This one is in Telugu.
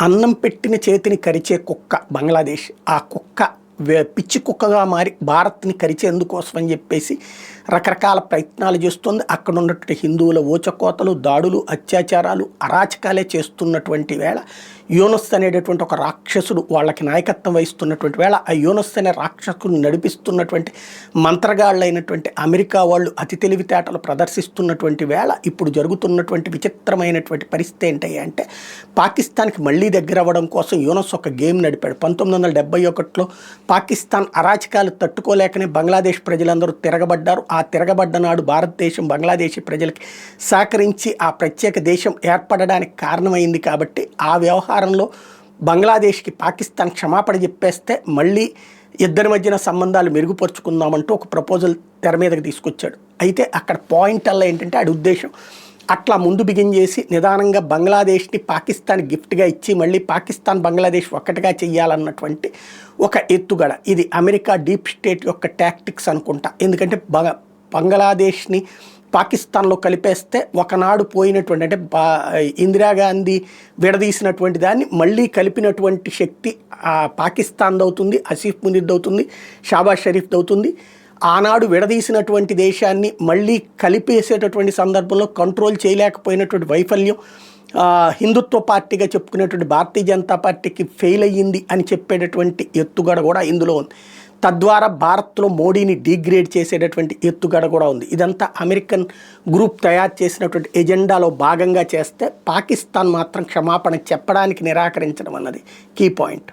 అన్నం పెట్టిన చేతిని కరిచే కుక్క బంగ్లాదేశ్. ఆ కుక్క పిచ్చి కుక్కగా మారి భారత్ని కరిచేందుకోసం అని చెప్పేసి రకరకాల ప్రయత్నాలు చేస్తుంది. అక్కడ ఉన్నటువంటి హిందువుల ఊచకోతలు, దాడులు, అత్యాచారాలు, అరాచకాలే చేస్తున్నటువంటి వేళ యూనస్ అనేటటువంటి ఒక రాక్షసుడు వాళ్ళకి నాయకత్వం వహిస్తున్నటువంటి వేళ, ఆ యూనస్ అనే రాక్షసుని నడిపిస్తున్నటువంటి మంత్రగాళ్ళైనటువంటి అమెరికా వాళ్ళు అతి తెలివితేటలు ప్రదర్శిస్తున్నటువంటి వేళ ఇప్పుడు జరుగుతున్నటువంటి విచిత్రమైనటువంటి పరిస్థితి ఏంటి అంటే, పాకిస్తాన్కి మళ్ళీ దగ్గర అవ్వడం కోసం యూనస్ ఒక గేమ్ నడిపాడు. 1971లో పాకిస్తాన్ అరాచకాలు తట్టుకోలేకనే బంగ్లాదేశ్ ప్రజలందరూ తిరగబడ్డారు. ఆ తిరగబడ్డ నాడు భారతదేశం బంగ్లాదేశీ ప్రజలకి సహకరించి ఆ ప్రత్యేక దేశం ఏర్పడడానికి కారణమైంది. కాబట్టి ఆ వ్యవహారంలో బంగ్లాదేశ్కి పాకిస్తాన్ క్షమాపణ చెప్పేస్తే మళ్ళీ ఇద్దరి మధ్యన సంబంధాలు మెరుగుపరుచుకుందామంటూ ఒక ప్రపోజల్ తెర మీదకి తీసుకొచ్చాడు. అయితే అక్కడ పాయింట్ అలా ఏంటంటే ఆడి ఉద్దేశం అట్లా ముందు బిగిన్ చేసి నిదానంగా బంగ్లాదేశ్ని పాకిస్తాన్ గిఫ్ట్గా ఇచ్చి మళ్ళీ పాకిస్తాన్ బంగ్లాదేశ్ ఒక్కటిగా చెయ్యాలన్నటువంటి ఒక ఎత్తుగడ. ఇది అమెరికా డీప్ స్టేట్ యొక్క టాక్టిక్స్ అనుకుంటా. ఎందుకంటే బంగ్లాదేశ్ని పాకిస్తాన్లో కలిపేస్తే ఒకనాడు పోయినటువంటి అంటే ఇందిరాగాంధీ విడదీసినటువంటి దాన్ని మళ్ళీ కలిపినటువంటి శక్తి పాకిస్తాన్ అవుతుంది, ఆసిఫ్ మునీర్ అవుతుంది, షాబాజ్ షరీఫ్ అవుతుంది. ఆనాడు విడదీసినటువంటి దేశాన్ని మళ్ళీ కలిపేసేటటువంటి సందర్భంలో కంట్రోల్ చేయలేకపోయినటువంటి వైఫల్యం హిందుత్వ పార్టీగా చెప్పుకునేటువంటి భారతీయ జనతా పార్టీకి ఫెయిల్ అయ్యింది అని చెప్పేటటువంటి ఎత్తుగడ కూడా ఇందులో ఉంది. తద్వారా భారత్లో మోడీని డిగ్రేడ్ చేసేటటువంటి ఎత్తుగడ కూడా ఉంది. ఇదంతా అమెరికన్ గ్రూప్ తయారు చేసినటువంటి ఎజెండాలో భాగంగా చేస్తే పాకిస్తాన్ మాత్రం క్షమాపణ చెప్పడానికి నిరాకరించడం అన్నది కీ పాయింట్.